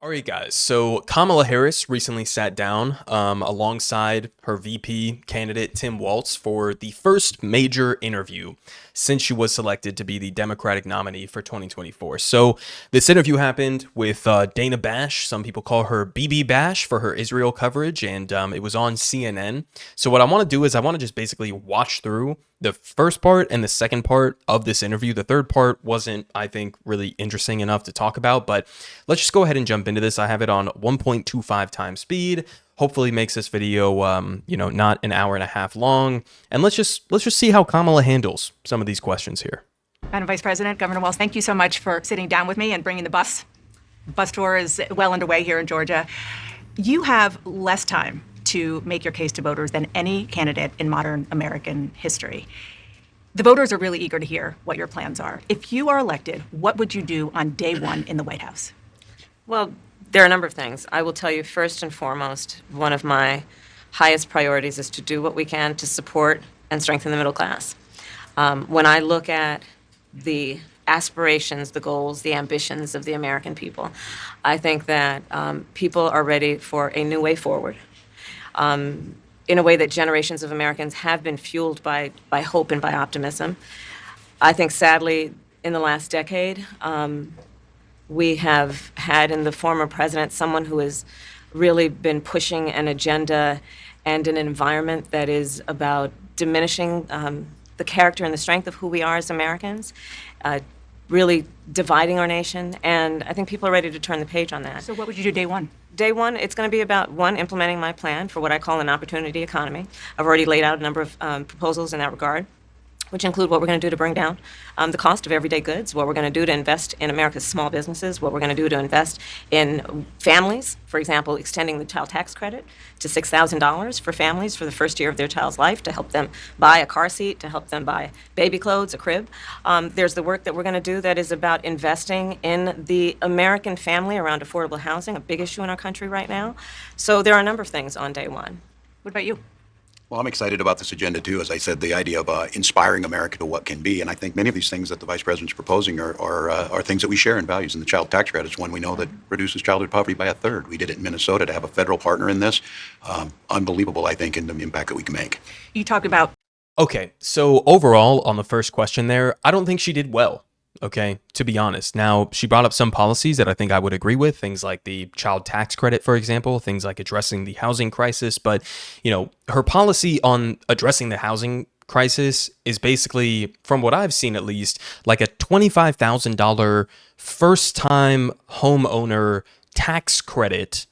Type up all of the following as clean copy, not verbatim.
All right, guys. So Kamala Harris recently sat down alongside her VP candidate, Tim Walz, for the first major interview since she was selected to be the Democratic nominee for 2024. So this interview happened with Dana Bash. Some people call her BB Bash for her Israel coverage, and it was on CNN. So what I want to do is I want to just basically watch through the first part and the second part of this interview. The third part wasn't, I think, really interesting enough to talk about, but let's just go ahead and jump into this. I have it on 1.25 times speed. Hopefully makes this video, not an hour and a half long. And let's just see how Kamala handles some of these questions here. Madam Vice President, Governor Walz, thank you so much for sitting down with me and bringing the bus. Bus tour is well underway here in Georgia. You have less time to make your case to voters than any candidate in modern American history. The voters are really eager to hear what your plans are. If you are elected, what would you do on day one in the White House? Well, there are a number of things. I will tell you first and foremost, one of my highest priorities is to do what we can to support and strengthen the middle class. When I look at the aspirations, the goals, the ambitions of the American people, I think that people are ready for a new way forward. In a way that generations of Americans have been fueled by hope and by optimism. I think, sadly, in the last decade, we have had in the former president someone who has really been pushing an agenda and an environment that is about diminishing the character and the strength of who we are as Americans, really dividing our nation, and I think people are ready to turn the page on that. So what would you do day one? Day one, it's going to be about, one, implementing my plan for what I call an opportunity economy. I've already laid out a number of proposals in that regard, which include what we're going to do to bring down the cost of everyday goods, what we're going to do to invest in America's small businesses, what we're going to do to invest in families, for example, extending the child tax credit to $6,000 for families for the first year of their child's life to help them buy a car seat, to help them buy baby clothes, a crib. There's the work that we're going to do that is about investing in the American family around affordable housing, a big issue in our country right now. So there are a number of things on day one. What about you? Well, I'm excited about this agenda, too. As I said, the idea of inspiring America to what can be. And I think many of these things that the Vice President's proposing are things that we share in values. And the child tax credit is one we know that reduces childhood poverty by a third. We did it in Minnesota to have a federal partner in this. Unbelievable, I think, in the impact that we can make. You talked about... Okay, so overall, on the first question there, I don't think she did well. Okay, to be honest. Now, she brought up some policies that I think I would agree with, things like the child tax credit, for example, things like addressing the housing crisis. But, her policy on addressing the housing crisis is basically, from what I've seen at least, like a $25,000 first-time homeowner tax credit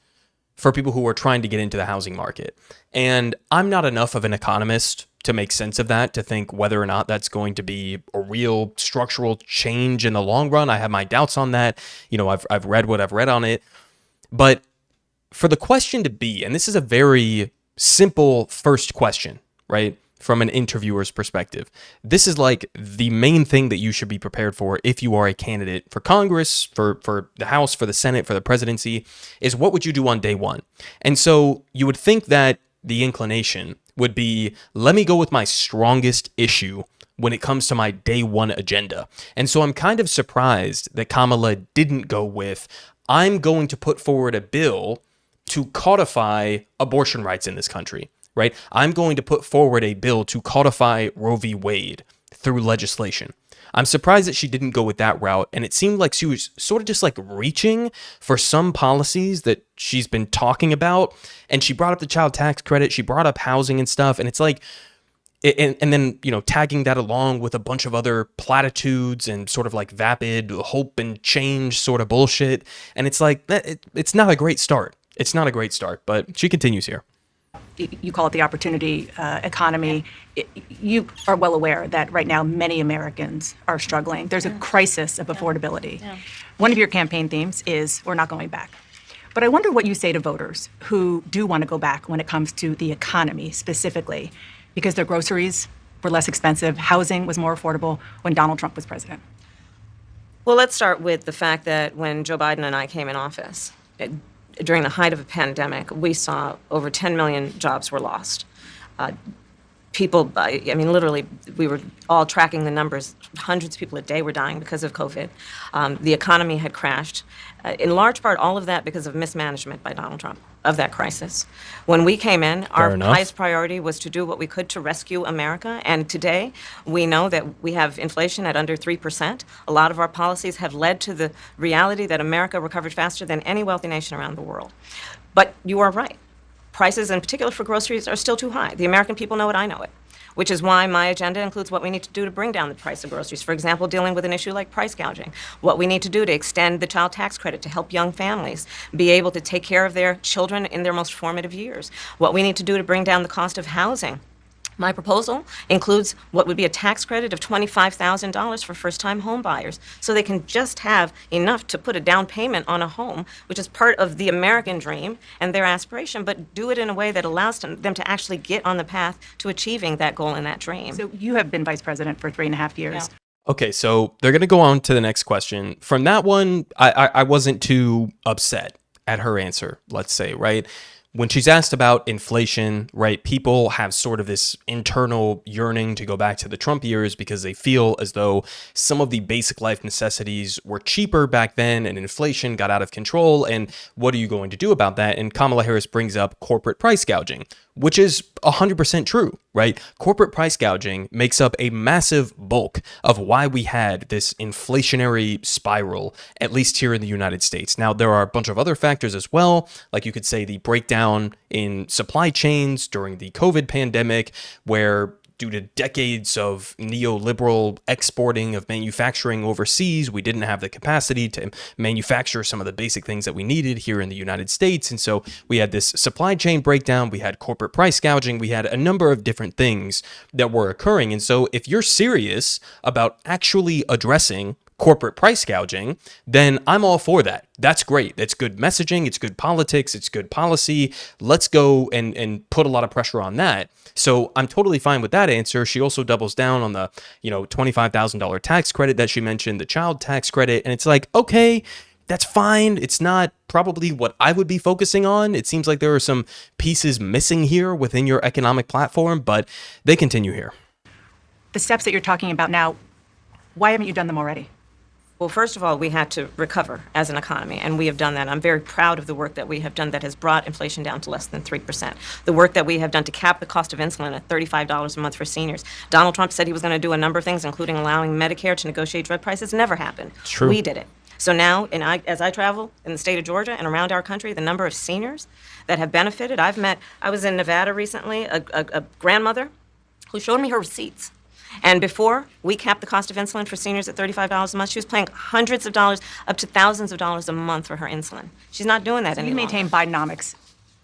for people who are trying to get into the housing market. And I'm not enough of an economist to make sense of that, to think whether or not that's going to be a real structural change in the long run. I have my doubts on that. I've read what I've read on it. But for the question to be, and this is a very simple first question, right? From an interviewer's perspective, this is like the main thing that you should be prepared for if you are a candidate for Congress, for the House, for the Senate, for the presidency, is what would you do on day one? And so you would think that the inclination would be, let me go with my strongest issue when it comes to my day one agenda. And so I'm kind of surprised that Kamala didn't go with, I'm going to put forward a bill to codify abortion rights in this country, right? I'm going to put forward a bill to codify Roe v. Wade through legislation. I'm surprised that she didn't go with that route, and it seemed like she was sort of just like reaching for some policies that she's been talking about, and she brought up the child tax credit, she brought up housing and stuff, and it's like, and then, tagging that along with a bunch of other platitudes and sort of like vapid hope and change sort of bullshit, and it's like, it's not a great start. It's not a great start, but she continues here. You call it the opportunity economy. You are well aware that right now many Americans are struggling. There's a crisis of affordability. Yeah. One of your campaign themes is we're not going back. But I wonder what you say to voters who do want to go back when it comes to the economy specifically, because their groceries were less expensive, housing was more affordable when Donald Trump was president. Well, let's start with the fact that when Joe Biden and I came in office, during the height of a pandemic, we saw over 10 million jobs were lost. people, I mean, literally, we were all tracking the numbers. Hundreds of people a day were dying because of COVID. The economy had crashed. In large part, all of that because of mismanagement by Donald Trump of that crisis. When we came in, our enough. highest priority was to do what we could to rescue America. And today, we know that we have inflation at under 3%. A lot of our policies have led to the reality that America recovered faster than any wealthy nation around the world. But you are right. Prices, in particular for groceries, are still too high. The American people know it, I know it, which is why my agenda includes what we need to do to bring down the price of groceries. For example, dealing with an issue like price gouging, what we need to do to extend the child tax credit to help young families be able to take care of their children in their most formative years, what we need to do to bring down the cost of housing. My proposal includes what would be a tax credit of $25,000 for first-time home buyers, so they can just have enough to put a down payment on a home, which is part of the American dream and their aspiration, but do it in a way that allows them to actually get on the path to achieving that goal and that dream. So you have been vice president for 3.5 years. Yeah. Okay, so they're going to go on to the next question. From that one, I wasn't too upset at her answer, let's say, right? When she's asked about inflation, right, people have sort of this internal yearning to go back to the Trump years because they feel as though some of the basic life necessities were cheaper back then and inflation got out of control. And what are you going to do about that? And Kamala Harris brings up corporate price gouging, which is 100% true, right? Corporate price gouging makes up a massive bulk of why we had this inflationary spiral, at least here in the United States. Now, there are a bunch of other factors as well, like you could say the breakdown in supply chains during the COVID pandemic, where due to decades of neoliberal exporting of manufacturing overseas, we didn't have the capacity to manufacture some of the basic things that we needed here in the United States. And so we had this supply chain breakdown, we had corporate price gouging, we had a number of different things that were occurring. And so if you're serious about actually addressing corporate price gouging, then I'm all for that. That's great. That's good messaging. It's good politics. It's good policy. Let's go and put a lot of pressure on that. So I'm totally fine with that answer. She also doubles down on the, $25,000 tax credit that she mentioned, the child tax credit. And it's like, okay, that's fine. It's not probably what I would be focusing on. It seems like there are some pieces missing here within your economic platform, but they continue here. The steps that you're talking about now, why haven't you done them already? Well, first of all, we had to recover as an economy, and we have done that. I'm very proud of the work that we have done that has brought inflation down to less than 3%. The work that we have done to cap the cost of insulin at $35 a month for seniors. Donald Trump said he was going to do a number of things, including allowing Medicare to negotiate drug prices. Never happened. True. We did it. So now, as I travel in the state of Georgia and around our country, the number of seniors that have benefited, I was in Nevada recently, a grandmother who showed me her receipts. And before we capped the cost of insulin for seniors at $35 a month, she was paying hundreds of dollars, up to thousands of dollars a month for her insulin. She's not doing that You anymore. maintain Bidenomics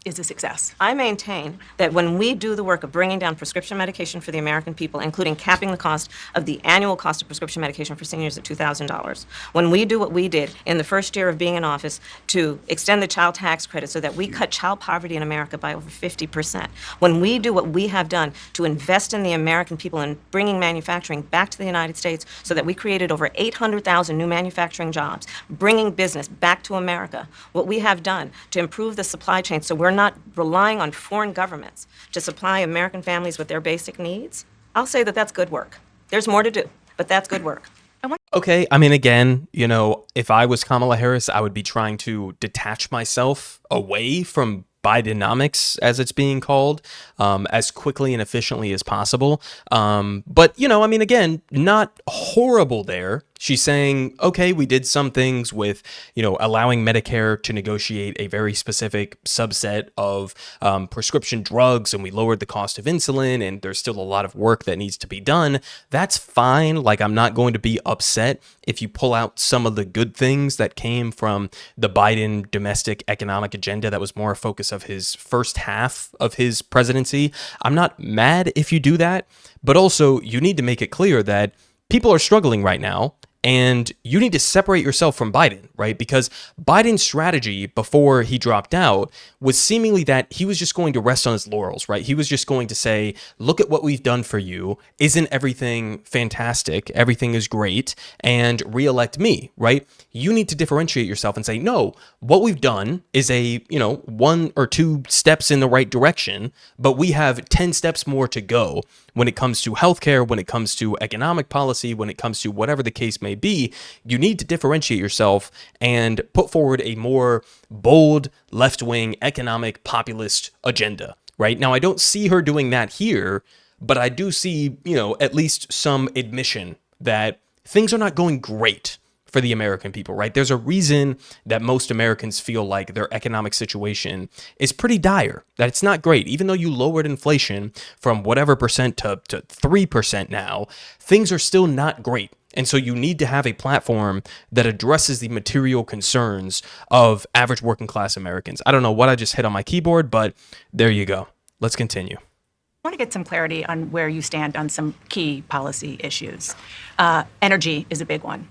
is a success. I maintain that when we do the work of bringing down prescription medication for the American people, including capping the cost of the annual cost of prescription medication for seniors at $2,000, when we do what we did in the first year of being in office to extend the child tax credit so that we cut child poverty in America by over 50%, when we do what we have done to invest in the American people and bringing manufacturing back to the United States so that we created over 800,000 new manufacturing jobs, bringing business back to America, what we have done to improve the supply chain so we're not relying on foreign governments to supply American families with their basic needs, I'll say that that's good work. There's more to do, but that's good work. Okay, I mean, again, if I was Kamala Harris, I would be trying to detach myself away from Bidenomics, as it's being called, as quickly and efficiently as possible. But, again, not horrible there. She's saying, okay, we did some things with, allowing Medicare to negotiate a very specific subset of prescription drugs, and we lowered the cost of insulin, and there's still a lot of work that needs to be done. That's fine. Like, I'm not going to be upset if you pull out some of the good things that came from the Biden domestic economic agenda that was more a focus of his first half of his presidency. I'm not mad if you do that, but also you need to make it clear that people are struggling right now. And you need to separate yourself from Biden, right? Because Biden's strategy before he dropped out was seemingly that he was just going to rest on his laurels, right? He was just going to say, look at what we've done for you. Isn't everything fantastic? Everything is great. And reelect me, right? You need to differentiate yourself and say, no, what we've done is a, 1 or 2 steps in the right direction, but we have 10 steps more to go. when it comes to healthcare, when it comes to economic policy, when it comes to whatever the case may be, you need to differentiate yourself and put forward a more bold, left-wing, economic, populist agenda, right? Now, I don't see her doing that here, but I do see, at least some admission that things are not going great for the American people, right? There's a reason that most Americans feel like their economic situation is pretty dire, that it's not great. Even though you lowered inflation from whatever percent to 3% now, things are still not great. And so you need to have a platform that addresses the material concerns of average working class Americans. I don't know what I just hit on my keyboard, but there you go. Let's continue. I want to get some clarity on where you stand on some key policy issues. Energy is a big one.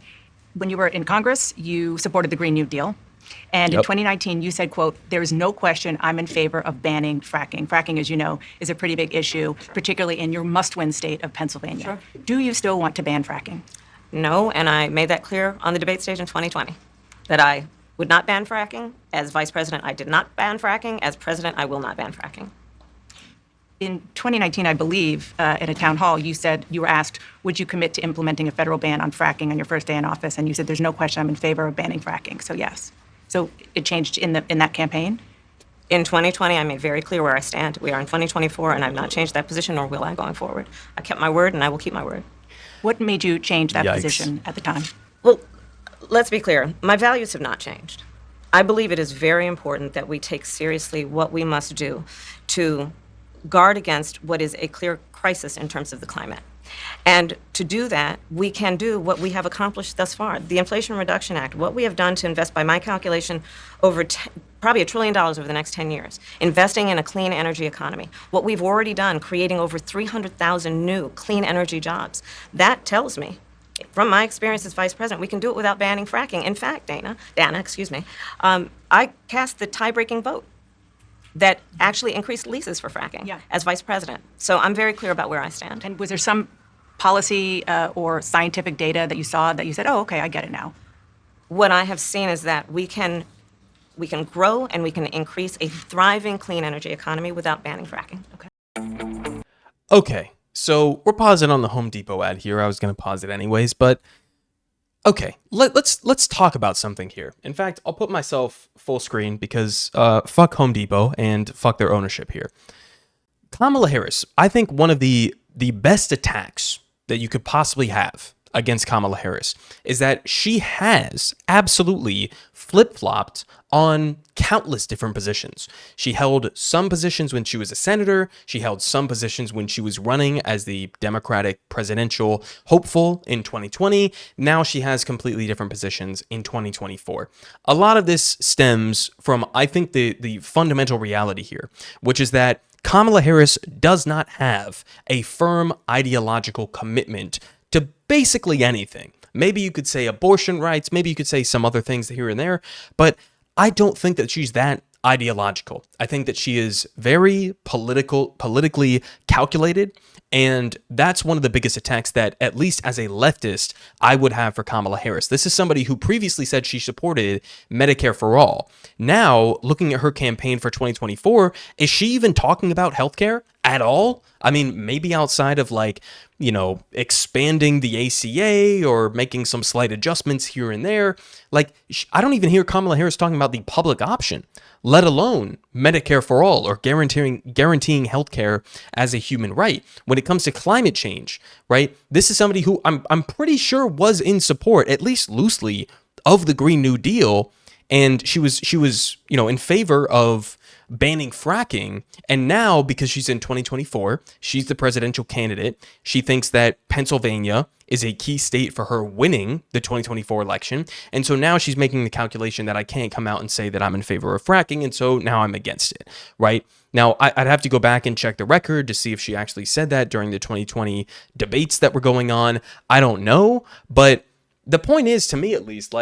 When you were in Congress, you supported the Green New Deal. And in 2019, you said, quote, "There is no question I'm in favor of banning fracking." Fracking, as you know, is a pretty big issue, particularly in your must-win state of Pennsylvania. Sure. Do you still want to ban fracking? No, and I made that clear on the debate stage in 2020, that I would not ban fracking. As vice president, I did not ban fracking. As president, I will not ban fracking. In 2019, I believe, at a town hall, you said you were asked, would you commit to implementing a federal ban on fracking on your first day in office? And you said, there's no question I'm in favor of banning fracking. So yes. So it changed in that campaign? In 2020, I made very clear where I stand. We are in 2024, and I've not changed that position, nor will I going forward. I kept my word, and I will keep my word. What made you change that Yikes. position at the time? Well, let's be clear. My values have not changed. I believe it is very important that we take seriously what we must do to guard against what is a clear crisis in terms of the climate. And to do that, we can do what we have accomplished thus far. The Inflation Reduction Act, what we have done to invest, by my calculation, over probably $1 trillion over the next 10 years, investing in a clean energy economy. What we've already done, creating over 300,000 new clean energy jobs. That tells me, from my experience as vice president, we can do it without banning fracking. In fact, Dana, I cast the tie-breaking vote that actually increased leases for fracking as vice president. So I'm very clear about where I stand. And was there some policy or scientific data that you saw that you said, oh, okay, I get it now? What I have seen is that we can grow and we can increase a thriving clean energy economy without banning fracking. Okay, so we're pausing on the Home Depot ad here. I was going to pause it anyways, but okay, let's talk about something here. In fact, I'll put myself full screen because fuck Home Depot and fuck their ownership here. Kamala Harris, I think one of the best attacks that you could possibly have against Kamala Harris is that she has absolutely flip-flopped on countless different positions. She held some positions when she was a senator. She held some positions when she was running as the Democratic presidential hopeful in 2020. Now she has completely different positions in 2024. A lot of this stems from, I think, the fundamental reality here, which is that Kamala Harris does not have a firm ideological commitment to basically anything. Maybe you could say abortion rights, maybe you could say some other things here and there, but I don't think that she's that ideological. I think that she is very politically calculated, and that's one of the biggest attacks that, at least as a leftist, I would have for Kamala Harris. This is somebody who previously said she supported Medicare for all. Now, looking at her campaign for 2024, is she even talking about healthcare at all? I mean, maybe outside of expanding the ACA or making some slight adjustments here and there. I don't even hear Kamala Harris talking about the public option, let alone Medicare for all or guaranteeing healthcare as a human right. When it comes to climate change, right? This is somebody who I'm pretty sure was in support, at least loosely, of the Green New Deal, and she was in favor of banning fracking. And now, because she's in 2024, she's the presidential candidate. She thinks that Pennsylvania is a key state for her winning the 2024 election. And so now she's making the calculation that I can't come out and say that I'm in favor of fracking. And so now I'm against it, right? Now, I'd have to go back and check the record to see if she actually said that during the 2020 debates that were going on. I don't know. But the point is, to me at least,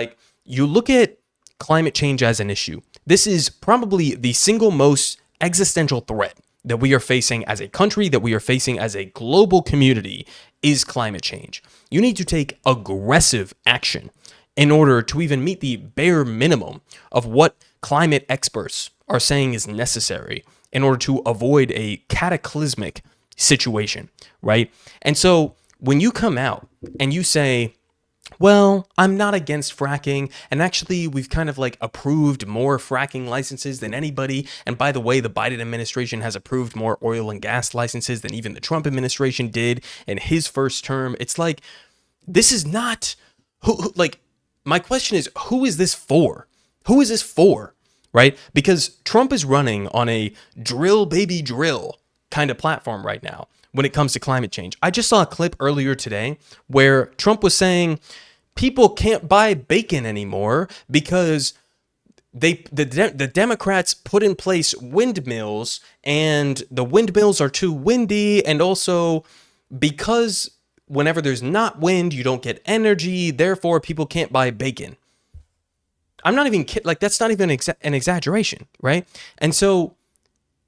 you look at climate change as an issue. This is probably the single most existential threat that we are facing as a country, that we are facing as a global community, is climate change. You need to take aggressive action in order to even meet the bare minimum of what climate experts are saying is necessary in order to avoid a cataclysmic situation, right? And so when you come out and you say, well, I'm not against fracking, and actually we've kind of like approved more fracking licenses than anybody, and by the way, the Biden administration has approved more oil and gas licenses than even the Trump administration did in his first term. It's like, this is not, like, my question is, who is this for? Who is this for, right? Because Trump is running on a drill baby drill kind of platform right now when it comes to climate change. I just saw a clip earlier today where Trump was saying people can't buy bacon anymore because the Democrats put in place windmills, and the windmills are too windy, and also because whenever there's not wind, you don't get energy, therefore people can't buy bacon. I'm not even kidding. Like, that's not even an exaggeration, right? And so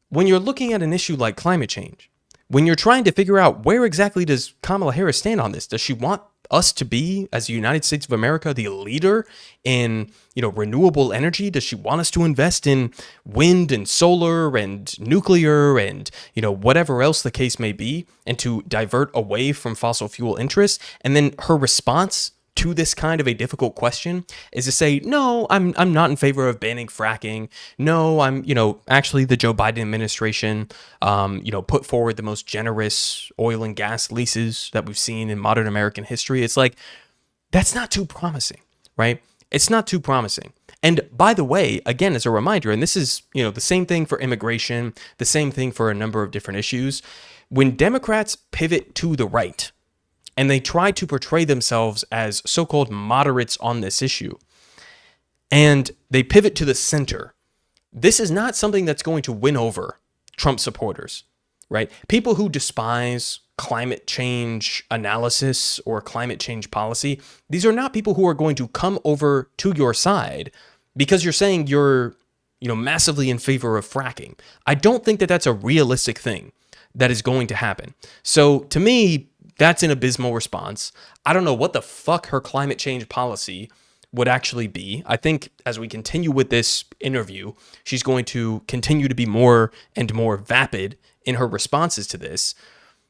when you're looking at an issue like climate change, when you're trying to figure out where exactly does Kamala Harris stand on this, does she want us to be, as the United States of America, the leader in, renewable energy? Does she want us to invest in wind and solar and nuclear and, whatever else the case may be, and to divert away from fossil fuel interests? And then her response to this kind of a difficult question is to say, no, I'm not in favor of banning fracking. No, I'm, actually the Joe Biden administration, put forward the most generous oil and gas leases that we've seen in modern American history. It's like, that's not too promising, right? It's not too promising. And by the way, again, as a reminder, and this is, the same thing for immigration, the same thing for a number of different issues. When Democrats pivot to the right, and they try to portray themselves as so-called moderates on this issue, and they pivot to the center, this is not something that's going to win over Trump supporters, right? People who despise climate change analysis or climate change policy, these are not people who are going to come over to your side because you're saying you're, massively in favor of fracking. I don't think that that's a realistic thing that is going to happen. So to me, that's an abysmal response. I don't know what the fuck her climate change policy would actually be. I think as we continue with this interview, she's going to continue to be more and more vapid in her responses to this.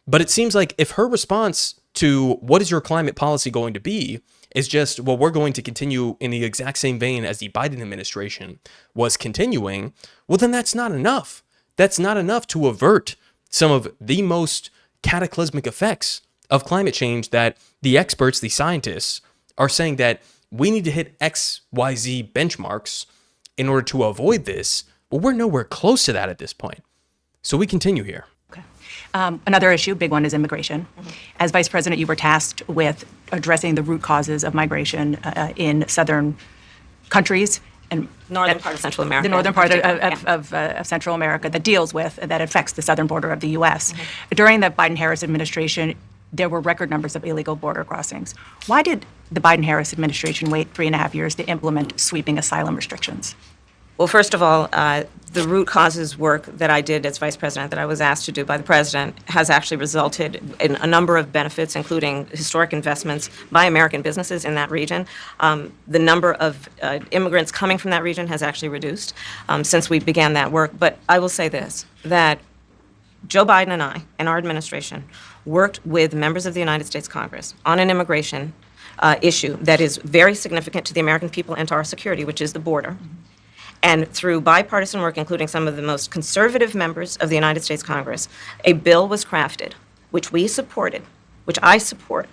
But it seems like if her response to what is your climate policy going to be is just, well, we're going to continue in the exact same vein as the Biden administration was continuing, well, then that's not enough. That's not enough to avert some of the most cataclysmic effects of climate change that the experts, the scientists, are saying that we need to hit X, Y, Z benchmarks in order to avoid this. But we're nowhere close to that at this point. So we continue here. Okay. Another issue, big one, is immigration. As Vice President, you were tasked with addressing the root causes of migration in southern countries and Northern part of Central America. the northern part of Central America that affects the southern border of the U.S. During the Biden-Harris administration, there were record numbers of illegal border crossings. Why did the Biden-Harris administration wait 3.5 years to implement sweeping asylum restrictions? Well, first of all, the root causes work that I did as vice president, that I was asked to do by the president, has actually resulted in a number of benefits, including historic investments by American businesses in that region. The number of immigrants coming from that region has actually reduced since we began that work. But I will say this, that Joe Biden and I and our administration worked with members of the United States Congress on an immigration issue that is very significant to the American people and to our security, which is the border. And through bipartisan work, including some of the most conservative members of the United States Congress, a bill was crafted, which we supported, which I support.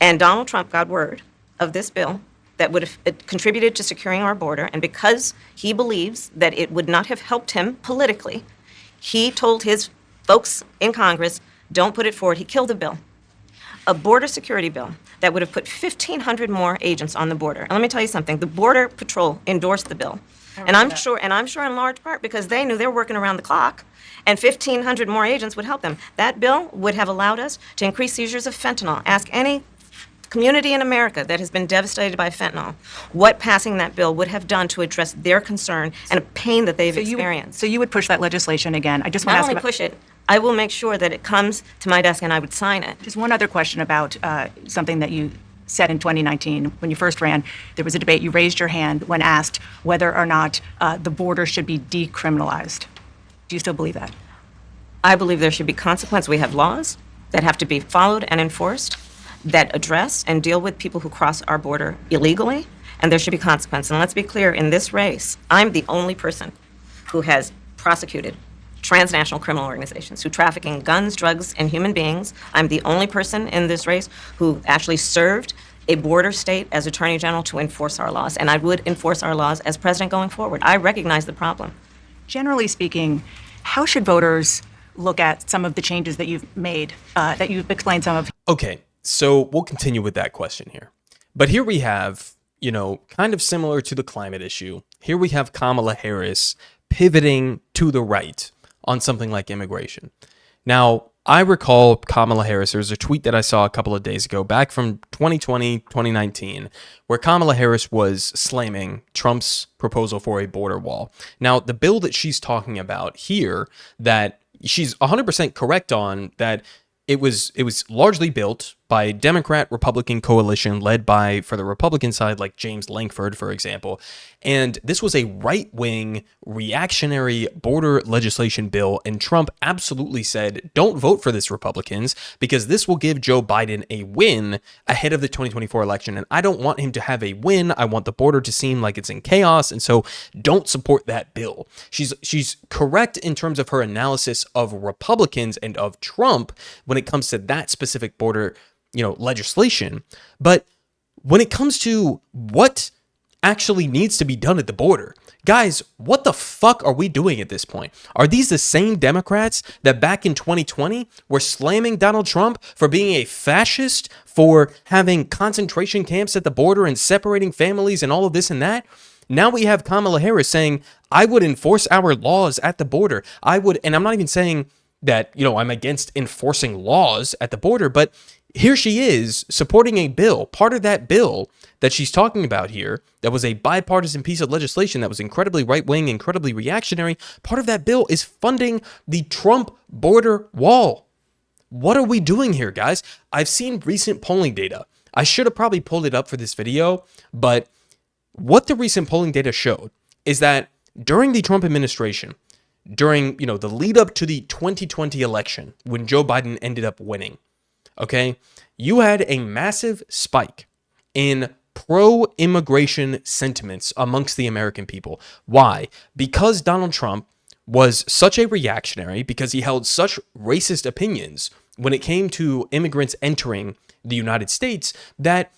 And Donald Trump got word of this bill that would have contributed to securing our border, and because he believes that it would not have helped him politically, he told his folks in Congress, don't put it forward. He killed a bill, a border security bill that would have put 1,500 more agents on the border. And let me tell you something, the Border Patrol endorsed the bill. And I'm sure in large part because they knew they were working around the clock, and 1,500 more agents would help them. That bill would have allowed us to increase seizures of fentanyl. Ask any community in America that has been devastated by fentanyl what passing that bill would have done to address their concern and a pain that they've experienced. So you would push that legislation again. I just want to Not ask only about, push it, I will make sure that it comes to my desk and I would sign it. just one other question about something that you said in 2019 when you first ran. There was a debate. You raised your hand when asked whether or not the border should be decriminalized. Do you still believe that? I believe there should be consequence. We have laws that have to be followed and enforced that address and deal with people who cross our border illegally, and there should be consequence. And let's be clear, in this race, I'm the only person who has prosecuted transnational criminal organizations who traffic in guns, drugs, and human beings. I'm the only person in this race who actually served a border state as Attorney General to enforce our laws, and I would enforce our laws as president going forward. I recognize the problem. Generally speaking, how should voters look at some of the changes that you've made, that you've explained some of? Okay, so we'll continue with that question here. But here we have, kind of similar to the climate issue, here we have Kamala Harris pivoting to the right on something like immigration. Now, I recall Kamala Harris, there's a tweet that I saw a couple of days ago, back from 2020, 2019, where Kamala Harris was slamming Trump's proposal for a border wall. Now, the bill that she's talking about here, that she's 100% correct on, that it was largely built by a Democrat-Republican coalition led by, for the Republican side, like James Lankford, for example. And this was a right-wing, reactionary border legislation bill. And Trump absolutely said, don't vote for this, Republicans, because this will give Joe Biden a win ahead of the 2024 election. And I don't want him to have a win. I want the border to seem like it's in chaos. And so don't support that bill. She's correct in terms of her analysis of Republicans and of Trump when it comes to that specific border legislation. But when it comes to what actually needs to be done at the border, guys, what the fuck are we doing at this point? Are these the same Democrats that back in 2020 were slamming Donald Trump for being a fascist, for having concentration camps at the border and separating families and all of this and that? Now we have Kamala Harris saying, I would enforce our laws at the border. I would, and I'm not even saying that, I'm against enforcing laws at the border, but here she is supporting a bill, part of that bill that she's talking about here, that was a bipartisan piece of legislation that was incredibly right-wing, incredibly reactionary. Part of that bill is funding the Trump border wall. What are we doing here, guys? I've seen recent polling data. I should have probably pulled it up for this video, but what the recent polling data showed is that during the Trump administration, during, the lead up to the 2020 election, when Joe Biden ended up winning, okay, you had a massive spike in pro-immigration sentiments amongst the American people. Why? Because Donald Trump was such a reactionary, because he held such racist opinions when it came to immigrants entering the United States, that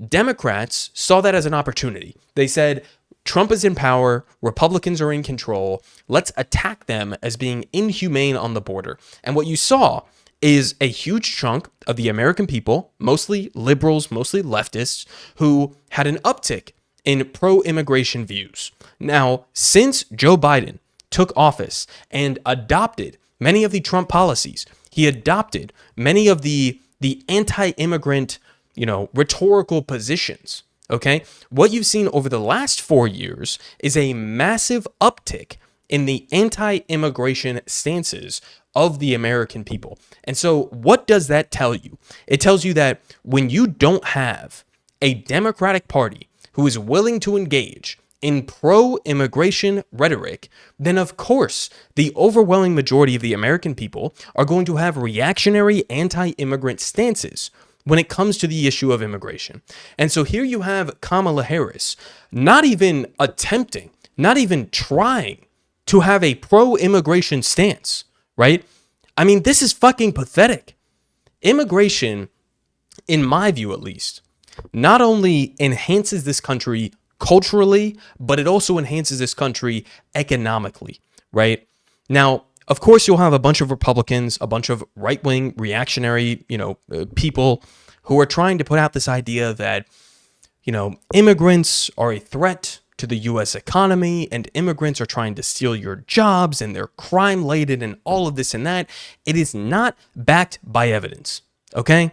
Democrats saw that as an opportunity. They said, Trump is in power, Republicans are in control, let's attack them as being inhumane on the border. And what you saw is a huge chunk of the American people, mostly liberals, mostly leftists, who had an uptick in pro-immigration views. Now, since Joe Biden took office and adopted many of the Trump policies, he adopted many of the anti-immigrant, rhetorical positions. Okay, what you've seen over the last 4 years is a massive uptick in the anti-immigration stances of the American people. And so what does that tell you? It tells you that when you don't have a Democratic Party who is willing to engage in pro-immigration rhetoric, then of course the overwhelming majority of the American people are going to have reactionary anti-immigrant stances when it comes to the issue of immigration. And so here you have Kamala Harris not even attempting, not even trying to have a pro-immigration stance, right? I mean, this is fucking pathetic. Immigration, in my view at least, not only enhances this country culturally, but it also enhances this country economically, right? Now, of course, you'll have a bunch of Republicans, a bunch of right-wing reactionary, people who are trying to put out this idea that, immigrants are a threat to the U.S. economy and immigrants are trying to steal your jobs and they're crime-laden and all of this and that. It is not backed by evidence, okay?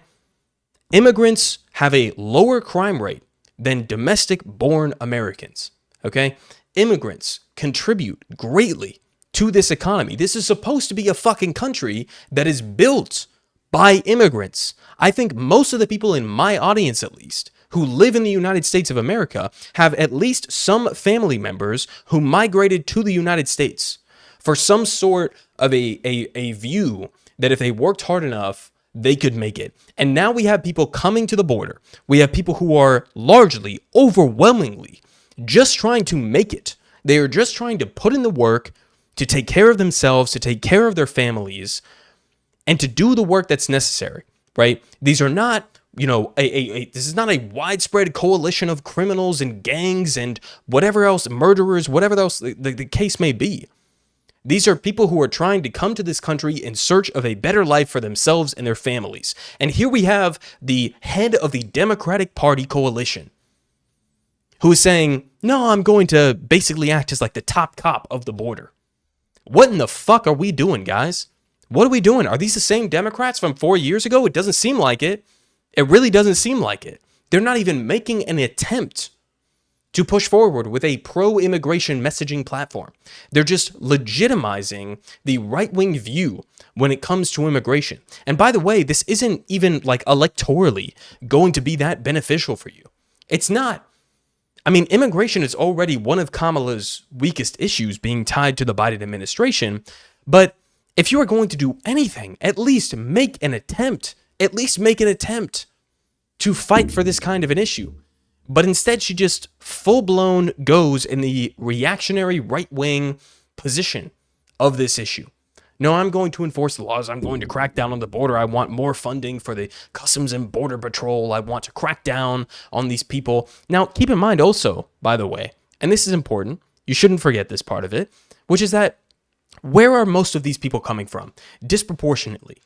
Immigrants have a lower crime rate than domestic-born Americans, okay? Immigrants contribute greatly to this economy. This is supposed to be a fucking country that is built by immigrants. I think most of the people in my audience, at least, who live in the United States of America have at least some family members who migrated to the United States for some sort of a view that if they worked hard enough, they could make it. And now we have people coming to the border. We have people who are largely, overwhelmingly, just trying to make it. They are just trying to put in the work to take care of themselves, to take care of their families, and to do the work that's necessary, right? These are not, this is not a widespread coalition of criminals and gangs and whatever else, murderers, whatever else the case may be. These are people who are trying to come to this country in search of a better life for themselves and their families. And here we have the head of the Democratic Party coalition who is saying, no, I'm going to basically act as like the top cop of the border. What in the fuck are we doing, guys? What are we doing? Are these the same Democrats from 4 years ago? It doesn't seem like it. It really doesn't seem like it. They're not even making an attempt to push forward with a pro-immigration messaging platform. They're just legitimizing the right-wing view when it comes to immigration. And by the way, this isn't even like electorally going to be that beneficial for you. It's not. I mean, immigration is already one of Kamala's weakest issues being tied to the Biden administration. But if you are going to do anything, at least make an attempt. At least make an attempt to fight for this kind of an issue. But instead, she just full-blown goes in the reactionary right-wing position of this issue. No, I'm going to enforce the laws. I'm going to crack down on the border. I want more funding for the Customs and Border Patrol. I want to crack down on these people. Now, keep in mind also, by the way, and this is important, you shouldn't forget this part of it, which is that where are most of these people coming from? Disproportionately.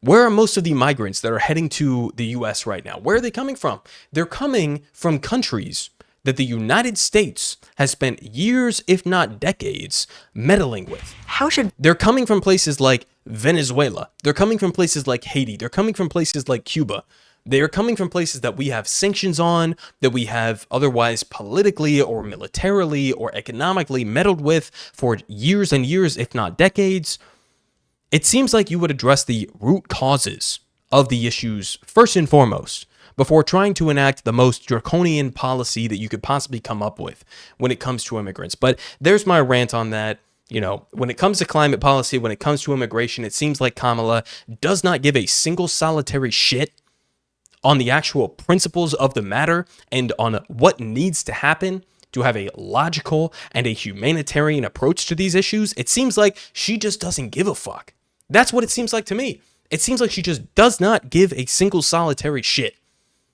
Where are most of the migrants that are heading to the U.S. right now? Where are they coming from? They're coming from countries that the United States has spent years, if not decades, meddling with. They're coming from places like Venezuela. They're coming from places like Haiti. They're coming from places like Cuba. They are coming from places that we have sanctions on, that we have otherwise politically or militarily or economically meddled with for years and years, if not decades. It seems like you would address the root causes of the issues first and foremost before trying to enact the most draconian policy that you could possibly come up with when it comes to immigrants. But there's my rant on that. When it comes to climate policy, when it comes to immigration, it seems like Kamala does not give a single solitary shit on the actual principles of the matter and on what needs to happen to have a logical and a humanitarian approach to these issues. It seems like she just doesn't give a fuck. That's what it seems like to me. It seems like she just does not give a single solitary shit.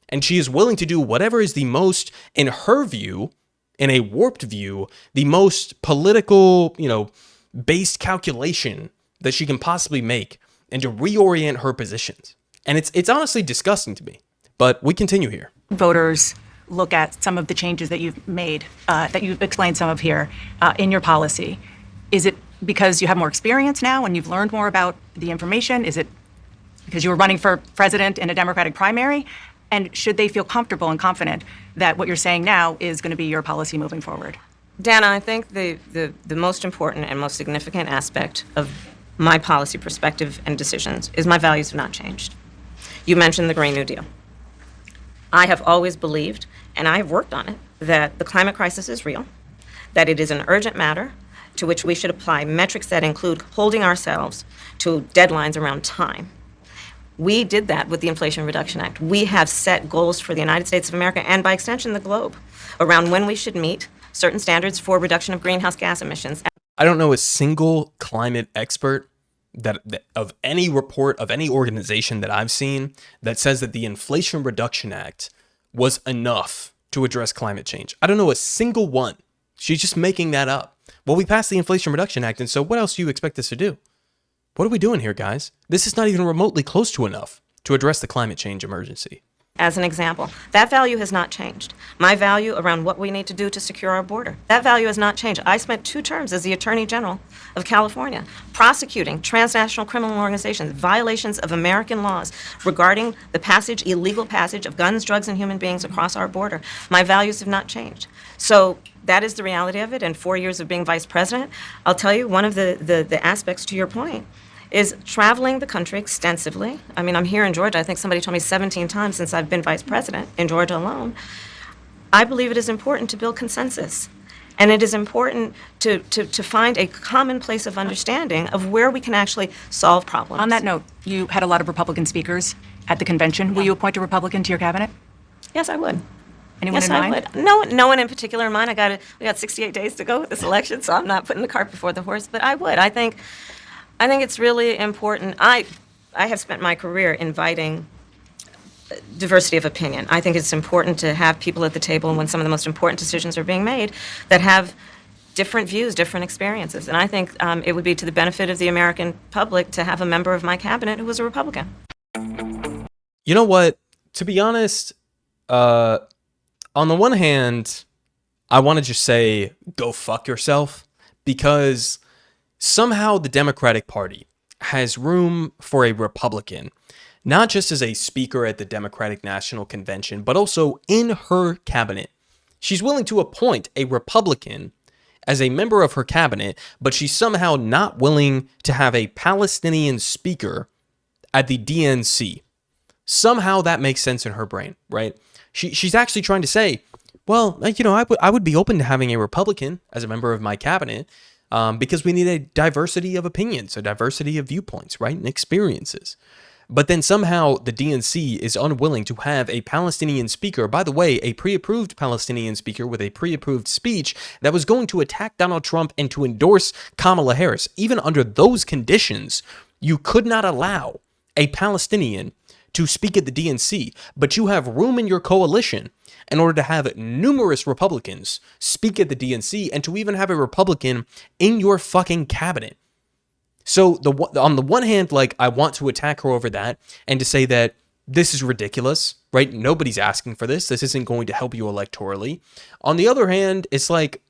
And she is willing to do whatever is the most, in her view, in a warped view, the most political, based calculation that she can possibly make and to reorient her positions. And it's honestly disgusting to me. But we continue here. Voters look at some of the changes that you've made, that you've explained some of here in your policy. Is it because you have more experience now and you've learned more about the information? Is it because you were running for president in a Democratic primary? And should they feel comfortable and confident that what you're saying now is going to be your policy moving forward? Dana, I think the most important and most significant aspect of my policy perspective and decisions is my values have not changed. You mentioned the Green New Deal. I have always believed, and I have worked on it, that the climate crisis is real, that it is an urgent matter to which we should apply metrics that include holding ourselves to deadlines around time. We did that with the Inflation Reduction Act. We have set goals for the United States of America and by extension the globe around when we should meet certain standards for reduction of greenhouse gas emissions. I don't know a single climate expert that of any report of any organization that I've seen that says that the Inflation Reduction Act was enough to address climate change. I don't know a single one. She's just making that up. Well, we passed the Inflation Reduction Act, and so what else do you expect us to do? What are we doing here, guys? This is not even remotely close to enough to address the climate change emergency. As an example, that value has not changed. My value around what we need to do to secure our border, that value has not changed. I spent 2 terms as the Attorney General of California prosecuting transnational criminal organizations, violations of American laws regarding the illegal passage of guns, drugs, and human beings across our border. My values have not changed. So that is the reality of it. In 4 years of being vice president, I'll tell you one of the aspects to your point is traveling the country extensively. I mean, I'm here in Georgia. I think somebody told me 17 times since I've been vice president in Georgia alone. I believe it is important to build consensus. And it is important to find a common place of understanding of where we can actually solve problems. On that note, you had a lot of Republican speakers at the convention. Will you appoint a Republican to your cabinet? Yes, I would. Anyone Yes, in mind? I would. No one in particular in mind. We got 68 days to go with this election, so I'm not putting the cart before the horse. But I would. I think it's really important. I have spent my career inviting diversity of opinion. I think it's important to have people at the table when some of the most important decisions are being made that have different views, different experiences. And I think it would be to the benefit of the American public to have a member of my cabinet who was a Republican. You know what? To be honest, on the one hand, I want to just say, go fuck yourself, because somehow the Democratic Party has room for a Republican, not just as a speaker at the Democratic National Convention, but also in her cabinet. She's willing to appoint a Republican as a member of her cabinet, but she's somehow not willing to have a Palestinian speaker at the DNC. Somehow that makes sense in her brain, right? She's actually trying to say, well, I would be open to having a Republican as a member of my cabinet because we need a diversity of opinions, a diversity of viewpoints, right, and experiences. But then somehow the DNC is unwilling to have a Palestinian speaker, by the way, a pre-approved Palestinian speaker with a pre-approved speech that was going to attack Donald Trump and to endorse Kamala Harris. Even under those conditions, you could not allow a Palestinian to speak at the DNC, but you have room in your coalition in order to have numerous Republicans speak at the DNC and to even have a Republican in your fucking cabinet. So on the one hand, like, I want to attack her over that and to say that this is ridiculous, right? Nobody's asking for this. This isn't going to help you electorally. On the other hand, it's like,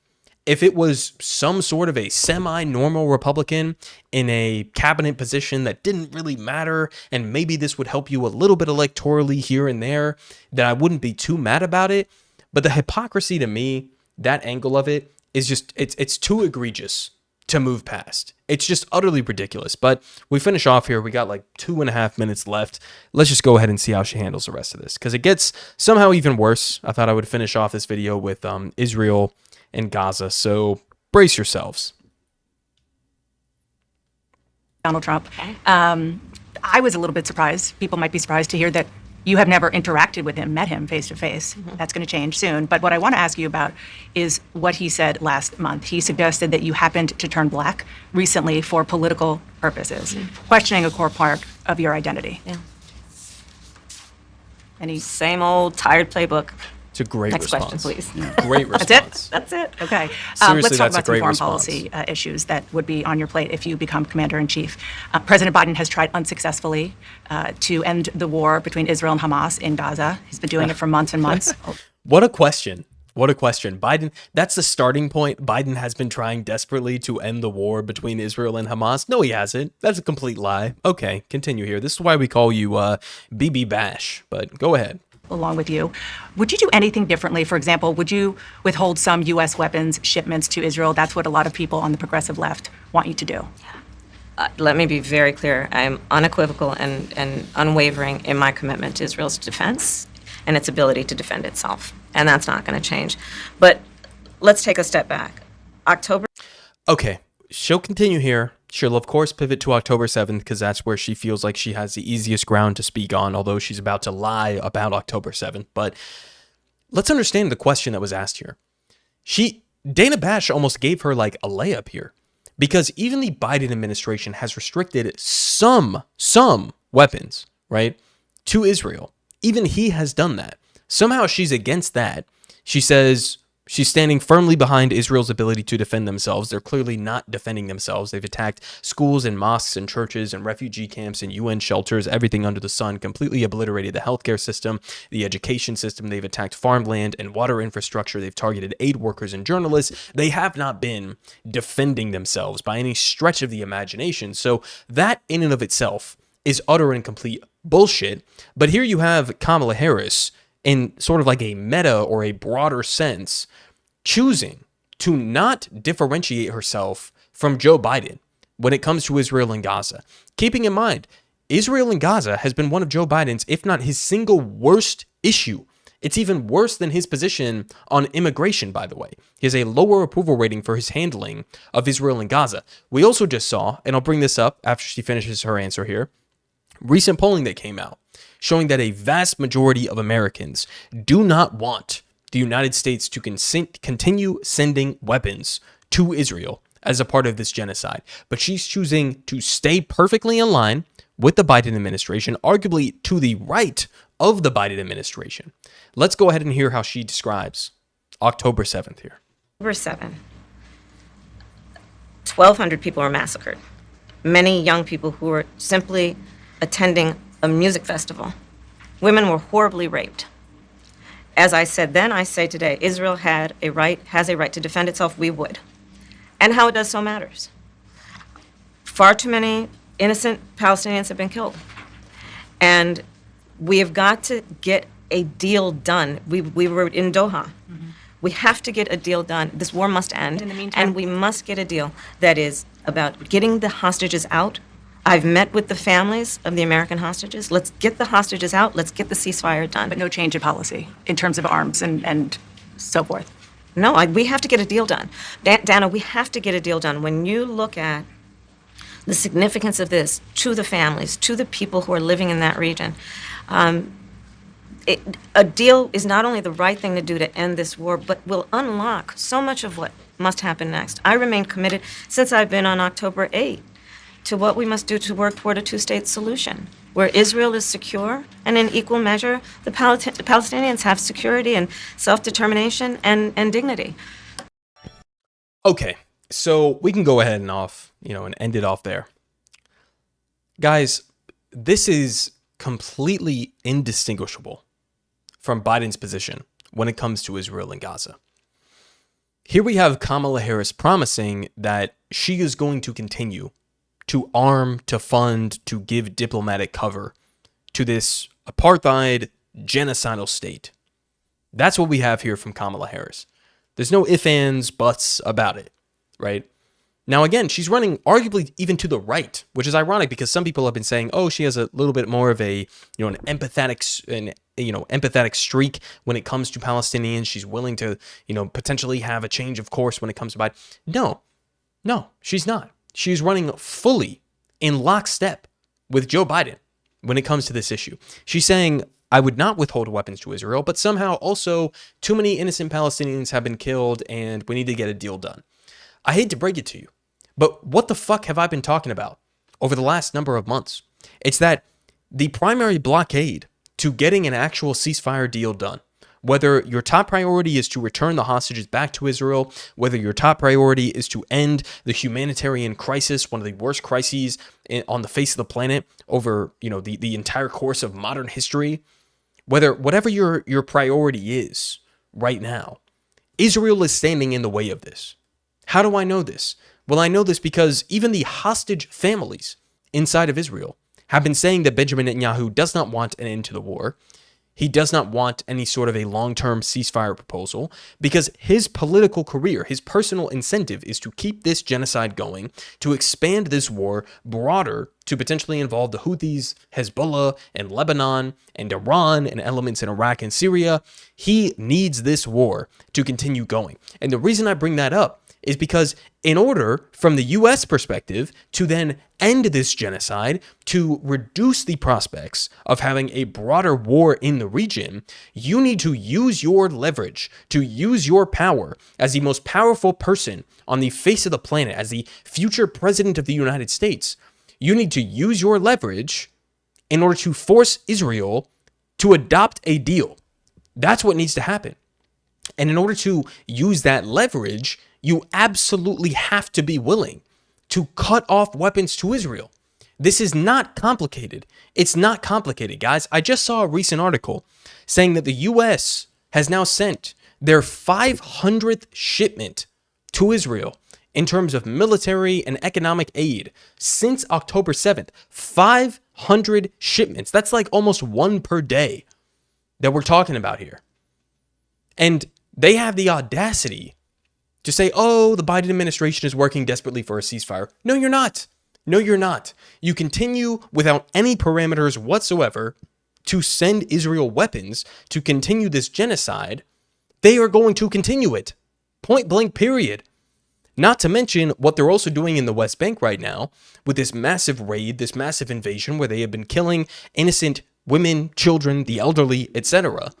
if it was some sort of a semi-normal Republican in a cabinet position that didn't really matter, and maybe this would help you a little bit electorally here and there, then I wouldn't be too mad about it. But the hypocrisy to me, that angle of it, is just, it's too egregious to move past. It's just utterly ridiculous. But we finish off here. We got like 2.5 minutes left. Let's just go ahead and see how she handles the rest of this, because it gets somehow even worse. I thought I would finish off this video with Israel and Gaza. So brace yourselves. Donald Trump. I was a little bit surprised. People might be surprised to hear that you have never interacted with him, met him face to face. That's going to change soon. But what I want to ask you about is what he said last month. He suggested that you happened to turn black recently for political purposes, questioning a core part of your identity. Yeah. Any Same old tired playbook. It's a great Next response. question, please. Great response. That's it. That's it. Okay. Seriously, Let's talk that's a about some great foreign response. policy issues that would be on your plate if you become commander-in-chief. President Biden has tried unsuccessfully to end the war between Israel and Hamas in Gaza. He's been doing it for months and months. What a question. What a question. Biden, that's the starting point. Biden has been trying desperately to end the war between Israel and Hamas. No, he hasn't. That's a complete lie. Okay, continue here. This is why we call you BB Bash, but go ahead. Along with you. Would you do anything differently? For example, would you withhold some U.S. weapons shipments to Israel? That's what a lot of people on the progressive left want you to do. Let me be very clear. I am unequivocal and unwavering in my commitment to Israel's defense and its ability to defend itself. And that's not going to change. But let's take a step back. October. Okay, she'll continue here. She'll, of course, pivot to October 7th because that's where she feels like she has the easiest ground to speak on, although she's about to lie about October 7th. But let's understand the question that was asked here. Dana Bash almost gave her like a layup here, because even the Biden administration has restricted some weapons, right, to Israel. Even he has done that. Somehow she's against that. She says she's standing firmly behind Israel's ability to defend themselves. They're clearly not defending themselves. They've attacked schools and mosques and churches and refugee camps and UN shelters, everything under the sun, completely obliterated the healthcare system, the education system. They've attacked farmland and water infrastructure. They've targeted aid workers and journalists. They have not been defending themselves by any stretch of the imagination. So that in and of itself is utter and complete bullshit. But here you have Kamala Harris, in sort of like a meta or a broader sense, choosing to not differentiate herself from Joe Biden when it comes to Israel and Gaza. Keeping in mind, Israel and Gaza has been one of Joe Biden's, if not his single worst issue It's even worse than his position on immigration, by the way. He has a lower approval rating for his handling of Israel and Gaza. We also just saw, and I'll bring this up after she finishes her answer here, recent polling that came out showing that a vast majority of Americans do not want the United States to continue sending weapons to Israel as a part of this genocide. But she's choosing to stay perfectly in line with the Biden administration, arguably to the right of the Biden administration. Let's go ahead and hear how she describes October 7th here. October 7th, 1,200 people were massacred. Many young people who were simply attending a music festival. Women were horribly raped. As I said then, I say today, Israel has a right to defend itself. We would. And how it does so matters. Far too many innocent Palestinians have been killed. And we have got to get a deal done. We were in Doha. Mm-hmm. We have to get a deal done. This war must end. In the meantime, and we must get a deal that is about getting the hostages out. I've met with the families of the American hostages. Let's get the hostages out. Let's get the ceasefire done. But no change in policy in terms of arms and so forth. No, we have to get a deal done. Dana, we have to get a deal done. When you look at the significance of this to the families, to the people who are living in that region, a deal is not only the right thing to do to end this war, but will unlock so much of what must happen next. I remain committed, since I've been on October 8th, to what we must do to work toward a two-state solution, where Israel is secure, and in equal measure, the Palestinians have security and self-determination and dignity. Okay, so we can go ahead and end it off there. Guys, this is completely indistinguishable from Biden's position when it comes to Israel and Gaza. Here we have Kamala Harris promising that she is going to continue to arm, to fund, to give diplomatic cover to this apartheid, genocidal state. That's what we have here from Kamala Harris. There's no ifs, ands, buts about it, right? Now, again, she's running arguably even to the right, which is ironic because some people have been saying, oh, she has a little bit more of an empathetic streak when it comes to Palestinians. She's willing to, potentially have a change of course when it comes to Biden. No, she's not. She's running fully in lockstep with Joe Biden when it comes to this issue. She's saying, I would not withhold weapons to Israel, but somehow also too many innocent Palestinians have been killed and we need to get a deal done. I hate to break it to you, but what the fuck have I been talking about over the last number of months? It's that the primary blockade to getting an actual ceasefire deal done, whether your top priority is to return the hostages back to Israel, whether your top priority is to end the humanitarian crisis, one of the worst crises on the face of the planet over, the entire course of modern history, whatever your priority is right now, Israel is standing in the way of this. How do I know this? Well, I know this because even the hostage families inside of Israel have been saying that Benjamin Netanyahu does not want an end to the war. He does not want any sort of a long-term ceasefire proposal because his political career, his personal incentive is to keep this genocide going, to expand this war broader to potentially involve the Houthis, Hezbollah, and Lebanon, and Iran, and elements in Iraq and Syria. He needs this war to continue going. And the reason I bring that up is because in order, from the U.S. perspective, to then end this genocide, to reduce the prospects of having a broader war in the region, you need to use your leverage, to use your power as the most powerful person on the face of the planet, as the future president of the United States. You need to use your leverage in order to force Israel to adopt a deal. That's what needs to happen. And in order to use that leverage, you absolutely have to be willing to cut off weapons to Israel. This is not complicated. It's not complicated, guys. I just saw a recent article saying that the U.S. has now sent their 500th shipment to Israel in terms of military and economic aid since October 7th. 500 shipments. That's like almost one per day that we're talking about here. And they have the audacity to say, oh, the Biden administration is working desperately for a ceasefire. No, you're not. No, you're not. You continue without any parameters whatsoever to send Israel weapons to continue this genocide, they are going to continue it. Point blank, period. Not to mention what they're also doing in the West Bank right now with this massive raid, this massive invasion where they have been killing innocent women, children, the elderly, etc.,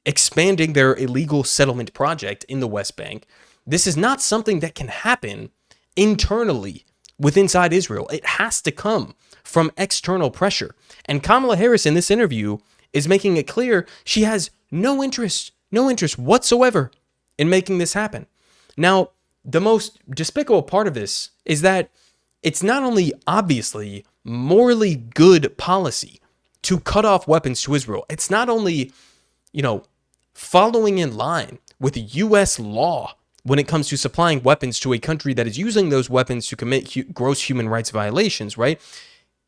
expanding their illegal settlement project in the West Bank. This is not something that can happen internally inside Israel. It has to come from external pressure. And Kamala Harris in this interview is making it clear she has no interest whatsoever in making this happen. Now, the most despicable part of this is that it's not only obviously morally good policy to cut off weapons to Israel, it's not only, following in line with U.S. law when it comes to supplying weapons to a country that is using those weapons to commit gross human rights violations, right?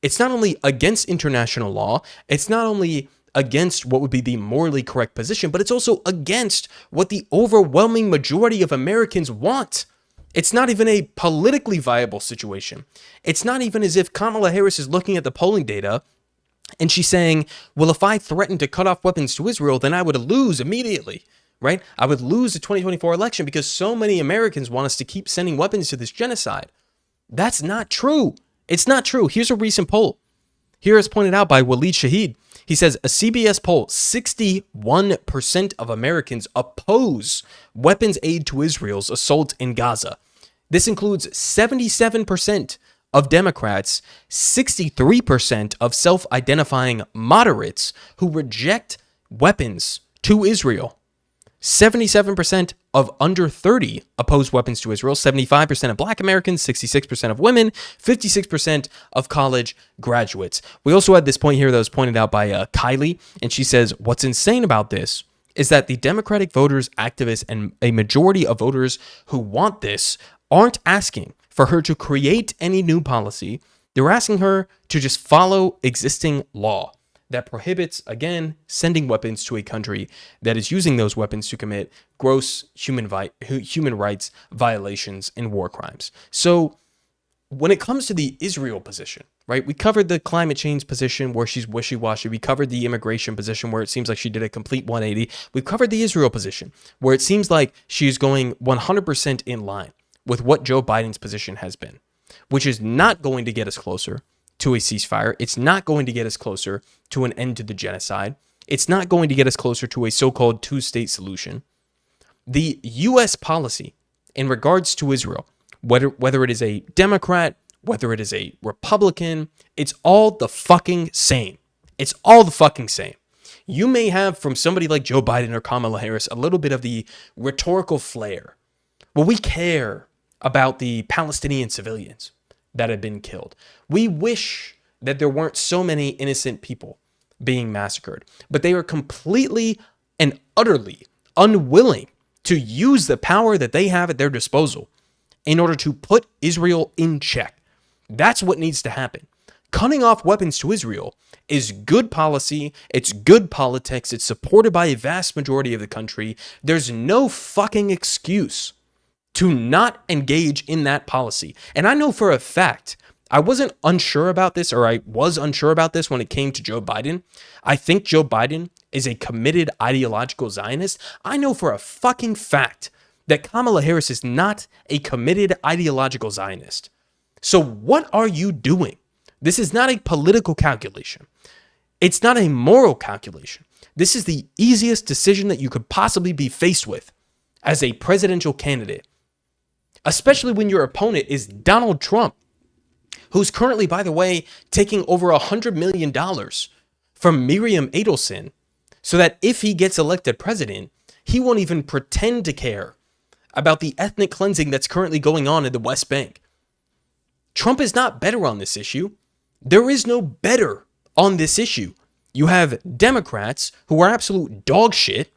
It's not only against international law, it's not only against what would be the morally correct position, but it's also against what the overwhelming majority of Americans want. It's not even a politically viable situation. It's not even as if Kamala Harris is looking at the polling data and she's saying, well, if I threaten to cut off weapons to Israel, then I would lose immediately, right? I would lose the 2024 election because so many Americans want us to keep sending weapons to this genocide. That's not true. It's not true. Here's a recent poll. Here is pointed out by Waleed Shahid. He says a CBS poll, 61% of Americans oppose weapons aid to Israel's assault in Gaza. This includes 77% of Democrats, 63% of self-identifying moderates who reject weapons to Israel. 77% of under 30 oppose weapons to Israel, 75% of Black Americans, 66% of women, 56% of college graduates. We also had this point here that was pointed out by Kylie, and she says, what's insane about this is that the Democratic voters, activists, and a majority of voters who want this aren't asking for her to create any new policy. They're asking her to just follow existing law that prohibits, again, sending weapons to a country that is using those weapons to commit gross human rights violations and war crimes. So when it comes to the Israel position, right, we covered the climate change position where she's wishy-washy. We covered the immigration position where it seems like she did a complete 180. We've covered the Israel position where it seems like she's going 100% in line with what Joe Biden's position has been, which is not going to get us closer to a ceasefire. It's not going to get us closer to an end to the genocide. It's not going to get us closer to a so-called two-state solution. The U.S. policy in regards to Israel, whether it is a Democrat, whether it is a Republican, it's all the fucking same. It's all the fucking same. You may have from somebody like Joe Biden or Kamala Harris a little bit of the rhetorical flair. Well, we care about the Palestinian civilians that have been killed. We wish that there weren't so many innocent people being massacred, but they are completely and utterly unwilling to use the power that they have at their disposal in order to put Israel in check. That's what needs to happen. Cutting off weapons to Israel is good policy. It's good politics. It's supported by a vast majority of the country. There's no fucking excuse to not engage in that policy. And I know for a fact, I was unsure about this when it came to Joe Biden. I think Joe Biden is a committed ideological Zionist. I know for a fucking fact that Kamala Harris is not a committed ideological Zionist. So what are you doing? This is not a political calculation. It's not a moral calculation. This is the easiest decision that you could possibly be faced with as a presidential candidate, especially when your opponent is Donald Trump, who's currently, by the way, taking over $100 million from Miriam Adelson so that if he gets elected president, he won't even pretend to care about the ethnic cleansing that's currently going on in the West Bank. Trump is not better on this issue. There is no better on this issue. You have Democrats who are absolute dog shit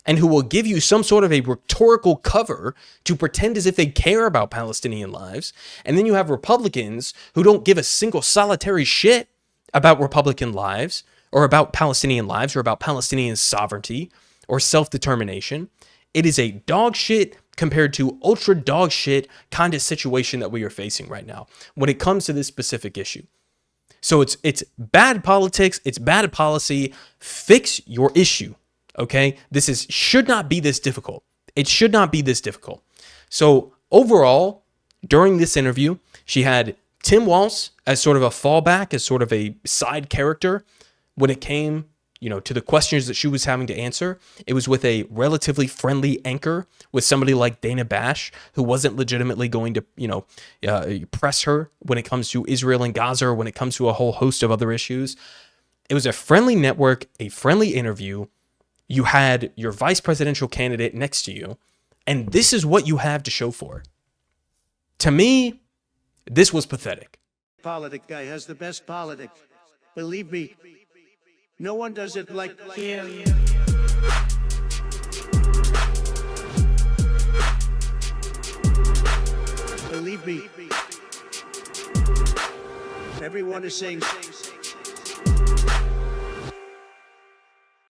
and who will give you some sort of a rhetorical cover to pretend as if they care about Palestinian lives. And then you have Republicans who don't give a single solitary shit about Republican lives or about Palestinian lives or about Palestinian sovereignty or self-determination. It is a dog shit compared to ultra dog shit kind of situation that we are facing right now when it comes to this specific issue. So it's bad politics, it's bad policy. Fix your issue, okay? Should not be this difficult. It should not be this difficult. So overall, during this interview, she had Tim Walz as sort of a fallback, as sort of a side character when it came, to the questions that she was having to answer. It was with a relatively friendly anchor, with somebody like Dana Bash, who wasn't legitimately going to, press her when it comes to Israel and Gaza, or when it comes to a whole host of other issues. It was a friendly network, a friendly interview. You had your vice presidential candidate next to you, and this is what you have to show for it. To me, this was pathetic. Politic guy has the best politics. Believe me, no one does it like him. Believe me, everyone is saying